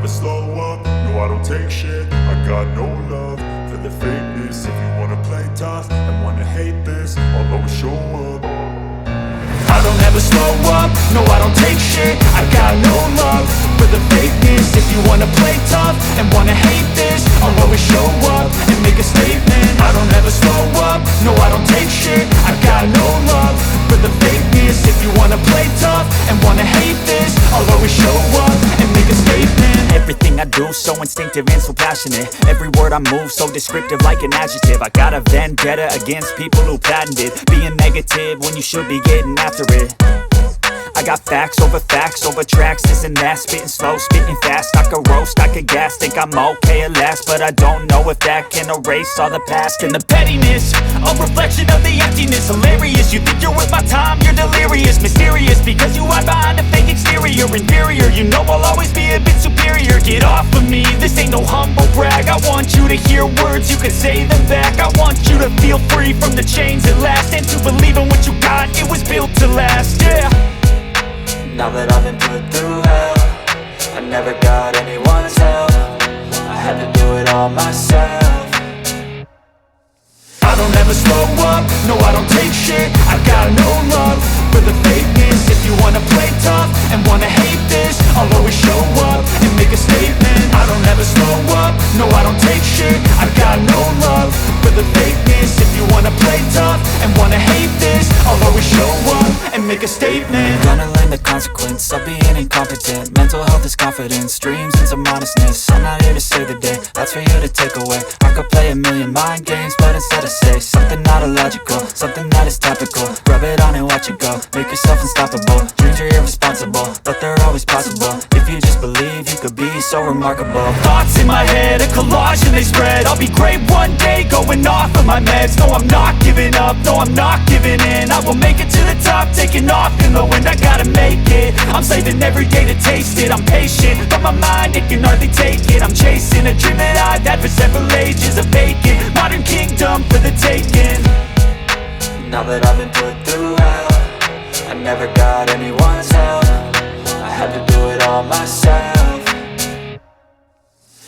slow up, no I don't take shit. I got no love for the fakeness. If you wanna play tough and wanna hate this, I'll always show up. I don't ever slow up, no I don't take shit. I got no love for the fakeness. If you wanna play tough and wanna hate this, I'll always show up and make a statement. I don't ever slow up, no I don't take shit. I got no love for the fakeness. If you wanna play tough and wanna hate this, I'll always show up and make a statement. Everything I do so instinctive and so passionate. Every word I move so descriptive like an adjective. I got a vendetta against people who patented being negative when you should be getting after it. I got facts over tracks, this and that. Spitting slow, spitting fast. I could roast, I could gas. Think I'm okay at last, but I don't know if that can erase all the past. And the pettiness, a reflection of the emptiness. Hilarious, you think you're worth my time, you're delirious. Mysterious, because you hide behind a fake exterior. Inferior, you know I'll always be a bit superior. Get off of me, this ain't no humble brag. I want you to hear words, you can say them back. I want you to feel free from the chains at last, and to believe in what you got, it was built to last, yeah. Now that I've been put through hell, I never got anyone's help. I had to do it all myself. I don't ever slow up, no I don't take shit. I got no love for the fakeness. If you wanna play tough and wanna hate this, I'll always show up and make a statement. I don't ever slow up, no I don't take shit. I got no love for the fakeness. If you wanna play tough and wanna hate this, I'll always show up and make a statement. Gonna learn the consequence of being incompetent. Mental health is confidence, dreams and some honestness. I'm not here to save the day, that's for you to take away. I could play a million mind games, but instead I say something not illogical, something that is topical. Rub it on and watch it go, make yourself unstoppable. Dreams are irresponsible, but they're always possible. If you just believe, you could be so remarkable. Thoughts in my head, a collage and they spread. I'll be great one day, going off of my meds. No, I'm not giving up, no, I'm not giving in. I will make it to the top, taking off in the wind. I gotta make it, I'm saving every day to taste it. I'm patient, but my mind, it can hardly take it. I'm chasing a dream that I've had for several ages. A vacant, modern kingdom for the taking. Now that I've been put through hell, I never got anyone's help. I had to do it all myself.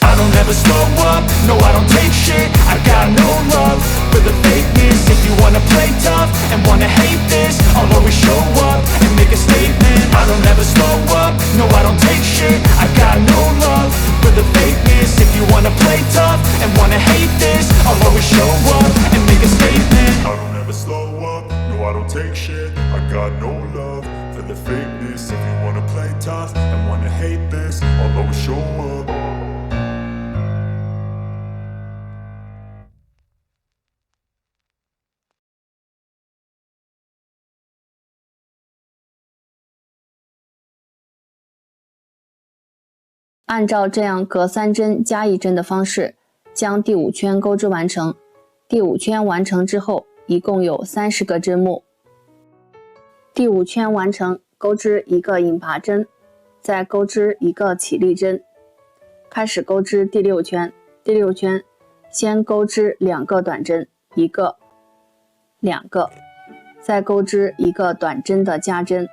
I don't ever slow up, no I don't take shit. I got no love for the fakeness. If you wanna play tough and wanna hate this, I'll always show up and make a statement. I don't ever slow up, no I don't take shit. I got no love for the fakeness. If you wanna play tough and wanna hate this, I'll always show up and make a statement. I don't ever slow up, no I don't take shit. I got no love for the fakeness. If you wanna play tough and wanna hate this, I'll always show up.按照这样隔3针加1针的方式，将第5圈钩织完成。第5圈完成之后，一共有30个针目。第5圈完成，钩织一个引拔针，再钩织一个起立针，开始钩织第6圈。第6圈，先钩织2个短针，1个、2个，再钩织一个短针的加针。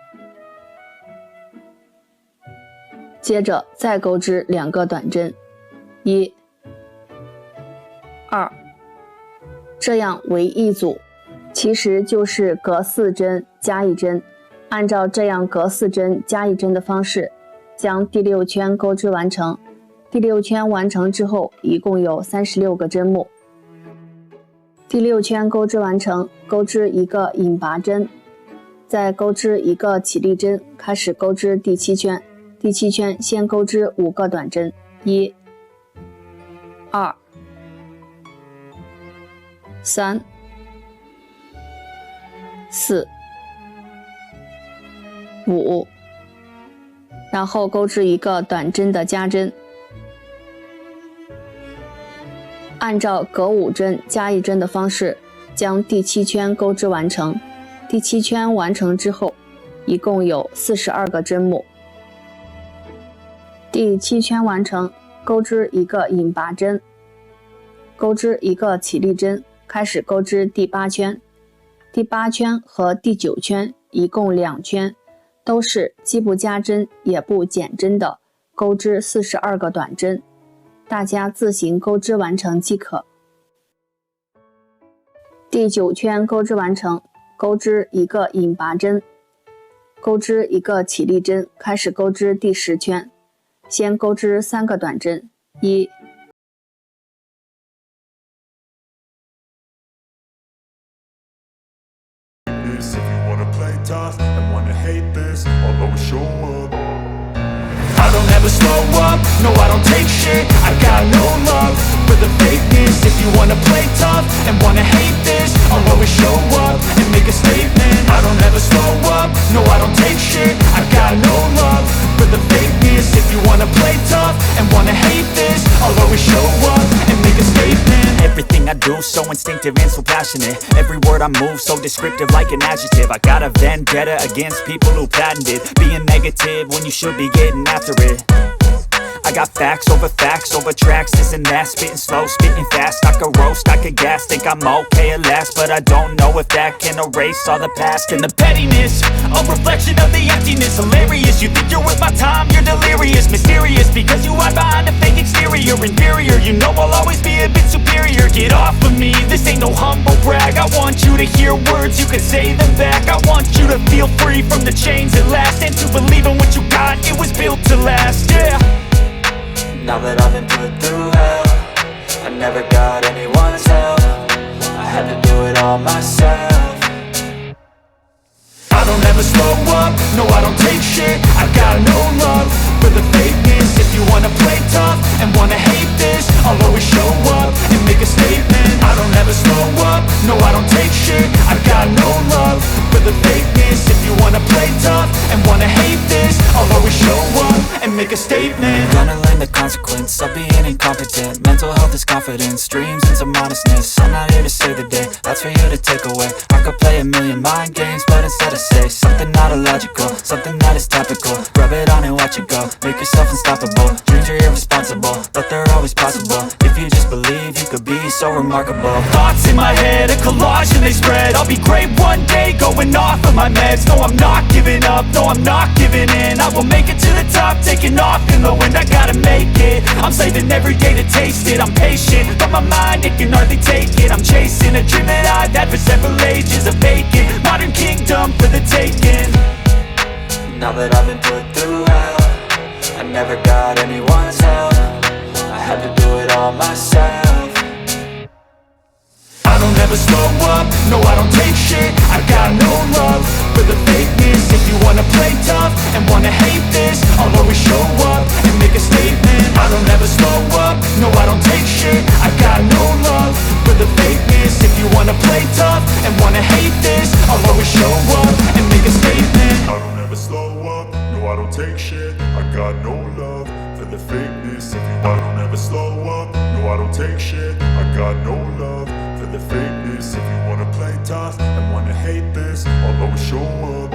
接着再钩织2个短针，1、2，这样为一组，其实就是隔4针加1针。按照这样隔4针加1针的方式，将第6圈钩织完成。第6圈完成之后，一共有36个针目。第6圈钩织完成，钩织一个引拔针，再钩织一个起立针，开始钩织第7圈。第7圈先钩织5个短针，1、2、3、4、5，然后钩织一个短针的加针。按照隔5针加1针的方式，将第7圈钩织完成。第7圈完成之后，一共有42个针目。第7圈完成，钩织一个引拔针，钩织一个起立针，开始钩织第8圈。第8圈和第9圈一共2圈，都是既不加针也不减针的钩织42个短针，大家自行钩织完成即可。第9圈钩织完成，钩织一个引拔针，钩织一个起立针，开始钩织第10圈。先钩织3个短针，1、If you wanna play tough and wanna hate this, I'll always show up. I don't ever slow up, no I don't take shit. I got no love for the fakeness. If you wanna play tough and wanna hate this, I'll always show up and make a statement. I don't ever slow up, no I don't take shit. I got no love for the fakeness. If you wanna play tough and wanna hate this, I'll always show up and make a statement. Everything I do so instinctive and so passionate. Every word I move so descriptive like an adjective. I got a vendetta against people who patented being negative when you should be getting after it. I got facts over tracks, this and that. Spitting slow, spitting fast. I could roast, I could gas. Think I'm okay at last, but I don't know if that can erase all the past. And the pettiness, a reflection of the emptiness. Hilarious, you think you're worth my time, you're delirious. Mysterious, because you hide behind a fake exterior. Inferior, you know I'll always be a bit superior. Get off of me, this ain't no humble brag. I want you to hear words, you can say them back. I want you to feel free from the chains at last, and to believe in what you got, it was built to last, yeah. Now that I've been put through hell, I never got anyone's help. I had to do it all myself. I don't ever slow up, no I don't take shit. I got no love for the fakeness. If you wanna play tough and wanna hate this, I'll always show up and make a statement. I don't ever slow up, no I don't take shit. I got no love for the fakeness. If you wanna play tough and wanna hate this, I'll always show up and make a statement. Gonna learn the consequence of being incompetent. Mental health is confidence, dreams and some honestness. I'm not here to save the day, that's for you to take away. I could play a million mind games, but instead I say something not illogical, something that is topical. Rub it on and watch it go, make yourself unstoppable. Dreams are irresponsible, but they're always possible. If you just believe, you could be so remarkable. Thoughts in my head, a collage and they spread. I'll be great one day, going off of my meds. No, I'm not giving up, no, I'm not giving in. I will make it to the top, taking off in the wind. I gotta make it, I'm saving every day to taste it. I'm patient, but my mind, it can hardly take it. I'm chasing a dream that I've had for several ages. A vacant, modern kingdom for the taking. Now that I've been put through hell, I never got anyone's help. I had to do it all myself. I don't ever slow up, no I don't take shit. I got no love for the fakeness. If you wanna play tough and wanna hate this, I'll always show up and make a statement. I don't ever slow up, no I don't take shit. I got no love for the fakeness. If you wanna play tough and wanna hate this, I'll always show up and make a statement. I don't ever slow up, no I don't take shit. I got no love for the fakeness. If you I don't ever slow up, no I don't take shit. I got no love for the fakeness. If you wanna play tough and wanna hate this, I'll always show up.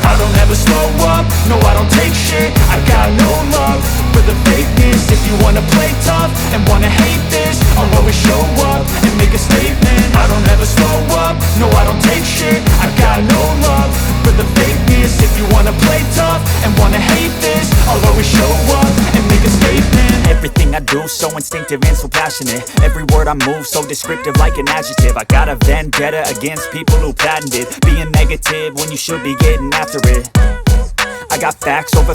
I don't ever slow up, no I don't take shit. I got no love for the fakeness. If you wanna play tough and wanna hate this, I'll always show up and make a statement. I don't ever slow up, no I don't take shit. I got no love for the fakeness. If you wanna play tough and wanna hate this, I'll always show up and make a statement. Everything I do so instinctive and so passionate. Every word I move so descriptive like an adjective. I got a vendetta against people who patented being negative when you should be getting after it. I got facts over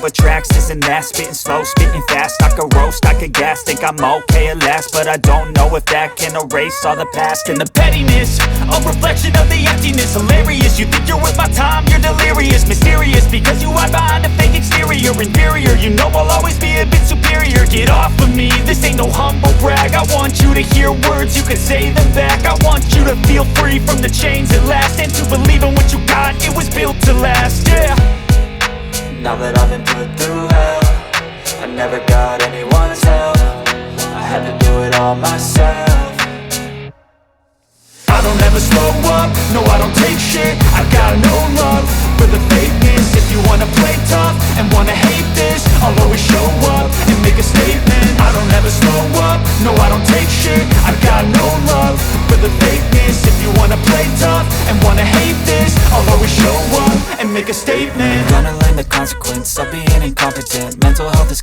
tracks, this and that. Spitting slow, spitting fast. I could roast, I could gas. Think I'm okay at last, but I don't know if that can erase all the past. And the pettiness, a reflection of the emptiness. Hilarious, you think you're worth my time, you're delirious. Mysterious, because you hide behind a fake exterior. Inferior, you know I'll always be a bit superior. Get off of me, this ain't no humble brag. I want you to hear words, you can say them back. I want you to feel free from the chains at last, and to believe in what you got, it was built to last, yeah. Now that I've been put through hell, I never got anyone's help. I had to do it all myself. I don't ever slow up, no I don't take shit. I got no love for the fakeness. If you wanna play tough and wanna hate this, I'll always show up and make a statement. I don't ever slow up, no I don't take shit. I got no love for the fakeness. If you wanna play tough and wanna hate this, I'll always show up and make a statement. Gonna learn the consequence of being incompetent.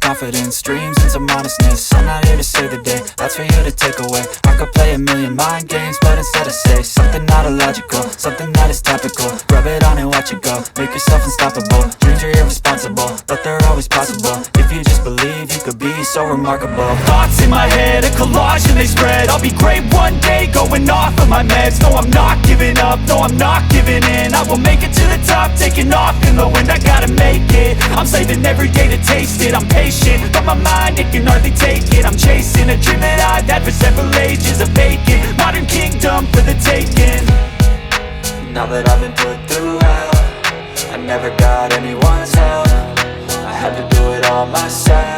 confidence, dreams and some honestness. I'm not here to save the day, that's for you to take away. I could play a million mind games, but instead I say something not illogical, something that is topical. Rub it on and watch it go, make yourself unstoppable. Dreams are irresponsible, but they're always possible. If you just believe, you could be so remarkable. Thoughts in my head, a collage and they spread. I'll be great one day, going off of my meds. No, I'm not giving up, no, I'm not giving in. I will make it to the top, taking off in the wind. I gotta make it, I'm saving every day to taste it. I'm patient, but my mind, it can hardly take it. I'm chasing a dream that I've had for several ages. A vacant, modern kingdom for the taking. Now that I've been put through hell, I never got anyone's help. I had to do it all myself.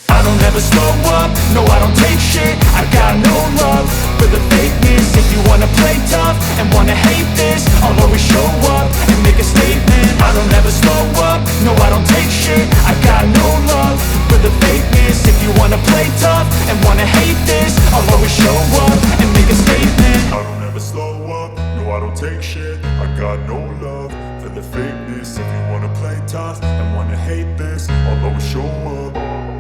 I don't ever slow up, no I don't take shit. I got no love for the fakeness. If you wanna play tough and wanna hate this, I'll always show up and make a statement. I don't ever slow up, no I don't take shit. I got no love for the fakeness. If you wanna play tough and wanna hate this, I'll always show up and make a statement. I don't ever slow up, no I don't take shit. I got no love for the fakeness. If you wanna play tough and wanna hate this, I'll always show up